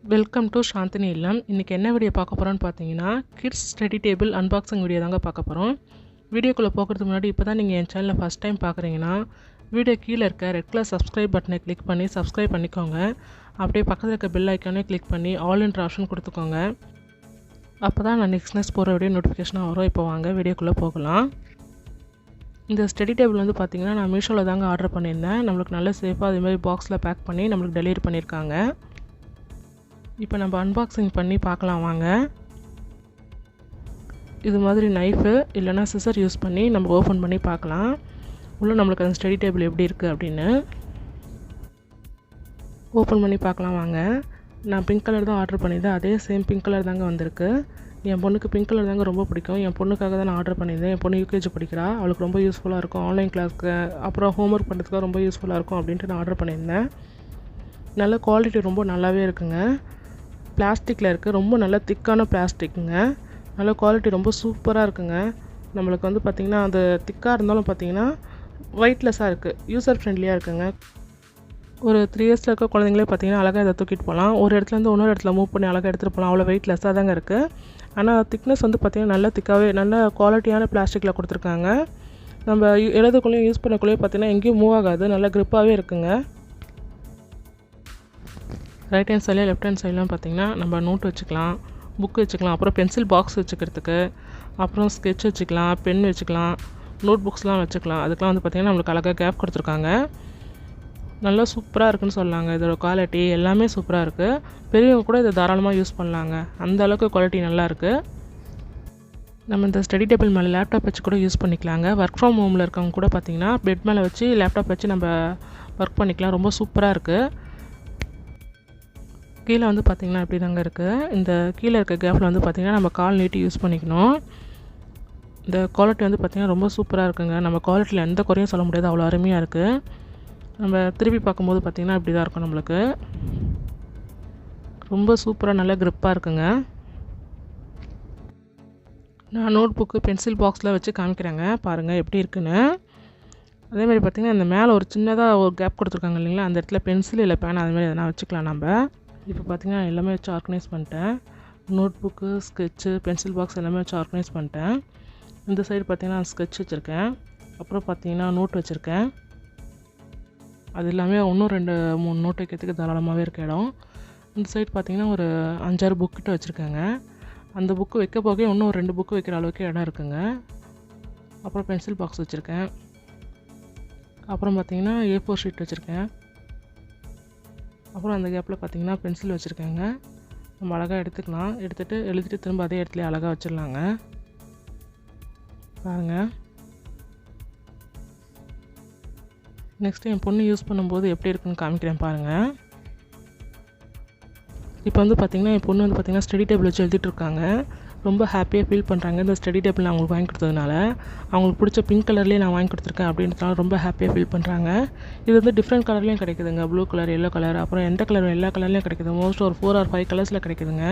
Welcome to Chandni இல்லம். இன்றைக்கி என்ன வீடியோ பார்க்க போகிறோன்னு பார்த்தீங்கன்னா, kids study table unboxing video தாங்க பார்க்க போகிறோம். வீடியோக்குள்ளே போகிறதுக்கு முன்னாடி இப்போ தான் நீங்கள் என் சேனலை ஃபஸ்ட் டைம் பார்க்குறீங்கன்னா, வீடியோ கீழே இருக்க ரெட் கலர் சப்ஸ்கிரைப் பட்டனை கிளிக் பண்ணி சப்ஸ்கிரைப் பண்ணிக்கோங்க. அப்படியே பக்கத்தில் இருக்க பெல் ஐக்கானே கிளிக் பண்ணி ஆல் என்ற ஆப்ஷன் கொடுத்துக்கோங்க. அப்போ தான் நான் நெக்ஸ்ட் போகிற வீடியோ நோட்டிஃபிகேஷனாக வரும். இப்போ வாங்க வீடியோக்குள்ளே போகலாம். இந்த ஸ்டடி டேபிள் வந்து பார்த்திங்கன்னா, நான் மீஷோவில் தாங்க ஆர்டர் பண்ணியிருந்தேன். நம்மளுக்கு நல்ல சேஃபாக அதேமாதிரி பாக்ஸில் பேக் பண்ணி நம்மளுக்கு டெலிவரி பண்ணியிருக்காங்க. இப்போ நம்ம அன்பாக்சிங் பண்ணி பார்க்கலாம் வாங்க. இது மாதிரி நைஃபு இல்லைனா சிசர் யூஸ் பண்ணி நம்ம ஓப்பன் பண்ணி பார்க்கலாம் உள்ளே நம்மளுக்கு அந்த ஸ்டடி டேபிள் எப்படி இருக்குது அப்படின்னு. ஓப்பன் பண்ணி பார்க்கலாம் வாங்க. நான் பிங்க் கலர் தான் ஆர்டர் பண்ணியிருந்தேன். அதே சேம் பிங்க் கலர் தாங்க வந்திருக்கு. என் பொண்ணுக்கு பிங்க் கலர் தாங்க ரொம்ப பிடிக்கும். என் பொண்ணுக்காக தான் நான் ஆர்டர் பண்ணியிருந்தேன். என் பொண்ணு யூகேஜி படிக்கிறா. அவளுக்கு ரொம்ப யூஸ்ஃபுல்லாக இருக்கும். ஆன்லைன் கிளாஸ்க்கு அப்புறம் ஹோம்ஒர்க் பண்ணுறதுக்காக ரொம்ப யூஸ்ஃபுல்லாக இருக்கும் அப்படின்ட்டு நான் ஆர்டர் பண்ணியிருந்தேன். நல்ல குவாலிட்டி ரொம்ப நல்லாவே இருக்குங்க. பிளாஸ்டிக்கில் இருக்குது. ரொம்ப நல்ல திக்கான பிளாஸ்டிக்குங்க. நல்ல குவாலிட்டி ரொம்ப சூப்பராக இருக்குங்க. நம்மளுக்கு வந்து பார்த்திங்கன்னா அது திக்காக இருந்தாலும் பார்த்திங்கன்னா வெயிட்லெஸ்ஸாக இருக்குது. யூசர் ஃப்ரெண்ட்லியாக இருக்குங்க. ஒரு 3 இயர்ஸில் இருக்க குழந்தைங்களே பார்த்திங்கன்னா அழகாக இதை தூக்கிட்டு போகலாம். ஒரு இடத்துலேருந்து இன்னொரு இடத்துல மூவ் பண்ணி அழகாக எடுத்துகிட்டு போகலாம். அவ்வளோ வெயிட்லெஸ்ஸாக தாங்க இருக்குது. ஆனால் திக்னஸ் வந்து பார்த்திங்கன்னா நல்ல திக்காகவே நல்ல குவாலிட்டியான பிளாஸ்டிக்கில் கொடுத்துருக்காங்க. நம்ம எழுதுக்குள்ளேயும் யூஸ் பண்ணக்குள்ளேயும் பார்த்திங்கன்னா எங்கேயும் மூவ் ஆகாது. நல்ல க்ரிப்பாகவே இருக்குங்க. ரைட் ஹேண்ட் சைடில் லெஃப்ட் ஹேண்ட் சைட்லாம் பார்த்திங்கன்னா நம்ம நோட் வச்சுக்கலாம், புக் வச்சுக்கலாம், அப்புறம் பென்சில் பாக்ஸ் வச்சுக்கிறதுக்கு, அப்புறம் ஸ்கெட்ச் வச்சுக்கலாம், பென் வச்சுக்கலாம், நோட் புக்ஸ்லாம் வச்சுக்கலாம். அதுக்கெலாம் வந்து பார்த்திங்கன்னா நம்மளுக்கு அழகாக கேப் கொடுத்துருக்காங்க. நல்லா சூப்பராக இருக்குன்னு சொல்லலாங்க. இதோட குவாலிட்டி எல்லாமே சூப்பராக இருக்குது. பெரியவங்க கூட இதை தாராளமாக யூஸ் பண்ணலாங்க. அந்த அளவுக்கு குவாலிட்டி நல்லாயிருக்கு. நம்ம இந்த ஸ்டடி டேபிள் மேலே லேப்டாப் வச்சு கூட யூஸ் பண்ணிக்கலாங்க. ஒர்க் ஃப்ரம் ஹோமில் இருக்கவங்க கூட பார்த்திங்கன்னா பெட் மேலே வச்சு லேப்டாப் வச்சு நம்ம ஒர்க் பண்ணிக்கலாம். ரொம்ப சூப்பராக இருக்குது. கீழே வந்து பார்த்திங்கன்னா இப்படி தாங்க இருக்குது. இந்த கீழே இருக்க கேப்பில் வந்து பார்த்திங்கன்னா நம்ம கால் நீட்டி யூஸ் பண்ணிக்கணும். இந்த குவாலிட்டி வந்து பார்த்திங்கன்னா ரொம்ப சூப்பராக இருக்குங்க. நம்ம குவாலிட்டியில் எந்த குறையும் சொல்ல முடியாது. அவ்வளோ அருமையாக இருக்குது. நம்ம திருப்பி பார்க்கும்போது பார்த்திங்கன்னா இப்படி தான் இருக்கும். நம்மளுக்கு ரொம்ப சூப்பராக நல்ல க்ரிப்பாக இருக்குங்க. நான் நோட் புக்கு பென்சில் பாக்ஸில் வச்சு காமிக்கிறேங்க. பாருங்கள் எப்படி இருக்குன்னு. அதேமாதிரி பார்த்திங்கன்னா இந்த மேலே ஒரு சின்னதாக ஒரு கேப் கொடுத்துருக்காங்க இல்லைங்களா, அந்த இடத்துல பென்சில் இல்லை பேன் அதுமாதிரி எதனா வச்சுக்கலாம் நம்ம. இப்போ பார்த்திங்கன்னா எல்லாமே வச்சு ஆர்கனைஸ் பண்ணிட்டேன். Note book, sketch, pencil box எல்லாமே வச்சு ஆர்கனைஸ் பண்ணிட்டேன். இந்த சைடு பார்த்திங்கன்னா ஸ்கெட்ச் வச்சுருக்கேன். அப்புறம் பார்த்திங்கன்னா நோட் வச்சுருக்கேன். அது எல்லாமே இன்னும் 2-3 நோட் வைக்கிறதுக்கு தாராளமாகவே இருக்க இடம். இந்த சைடு பார்த்திங்கன்னா ஒரு 5-6 புக்கிட்ட வச்சுருக்கேங்க. அந்த புக்கு வைக்க போக இன்னும் 2 புக்கு வைக்கிற அளவுக்கு இடம் இருக்குங்க. அப்புறம் பென்சில் பாக்ஸ் வச்சுருக்கேன். அப்புறம் பார்த்திங்கன்னா A4 ஷீட் வச்சுருக்கேன். அப்புறம் அந்த கேப்பில் பார்த்திங்கன்னா பென்சில் வச்சுருக்கேங்க. நம்ம அழகாக எடுத்துக்கலாம். எடுத்துகிட்டு எழுதிட்டு திரும்ப அதே இடத்துல அழகாக வச்சிடலாங்க. பாருங்கள். நெக்ஸ்ட்டு என் பொண்ணு யூஸ் பண்ணும்போது எப்படி இருக்குன்னு காமிக்கிறேன் பாருங்கள். இப்போ வந்து பார்த்திங்கன்னா என் பொண்ணு வந்து பார்த்திங்கன்னா ஸ்டடி டேபிள் வச்சு எழுதிட்டுருக்காங்க. ரொம்ப ஹாப்பியாக ஃபீல் பண்ணுறாங்க. இந்த ஸ்டடி டேபிள் நான் அவங்களுக்கு வாங்கி கொடுத்ததுனால, அவங்களுக்கு பிடிச்ச பிங்க் கலர்லேயே நான் வாங்கி கொடுத்துருக்கேன் அப்படின்றதுனால ரொம்ப ஹாப்பியாக ஃபீல் பண்ணுறாங்க. இது வந்து டிஃப்ரெண்ட் கலர்லேயும் கிடைக்குதுங்க. ப்ளூ கலர், எல்லோ கலர், அப்புறம் எந்த கலர் எல்லா கலர்லேயும் கிடைக்குது. மோஸ்ட் ஒரு 4 or 5 கலர்ஸில் கிடைக்குதுங்க.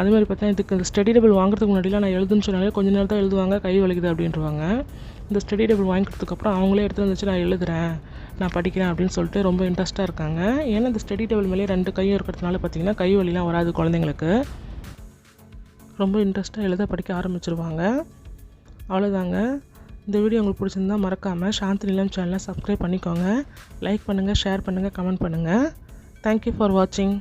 அதுமாதிரி பார்த்தா இதுக்கு இந்த ஸ்டடி டேபிள் வாங்குறதுக்கு முன்னாடிலாம் நான் எழுதுன்னு சொன்னாலே கொஞ்ச நேரம் தான் எழுதுவாங்க, கை வலிக்குது அப்படின்றவாங்க. இந்த ஸ்டடி டேபிள் வாங்கி கொடுத்ததுக்கப்புறம் அவங்களே எடுத்துகிட்டு வந்துச்சு நான் எழுதுகிறேன், நான் படிக்கிறேன் அப்படின்னு சொல்லிட்டு ரொம்ப இன்ட்ரெஸ்ட்டாக இருக்காங்க. ஏன்னா இந்த ஸ்டடி டேபிள் மேலே 2 கையும் இருக்கிறதுனால பார்த்திங்கன்னா கை வலிலாம் வராது குழந்தைங்களுக்கு. ரொம்ப இன்ட்ரெஸ்ட்டாக எழுத படிக்க ஆரம்பிச்சிருவாங்க. அவ்வளோதாங்க. இந்த வீடியோ உங்களுக்கு பிடிச்சிருந்தால் மறக்காமல் சாந்தினி இல்லம் சேனலை சப்ஸ்கிரைப் பண்ணிக்கோங்க. லைக் பண்ணுங்கள், ஷேர் பண்ணுங்கள், கமெண்ட் பண்ணுங்கள். தேங்க்யூ ஃபார் வாட்சிங்.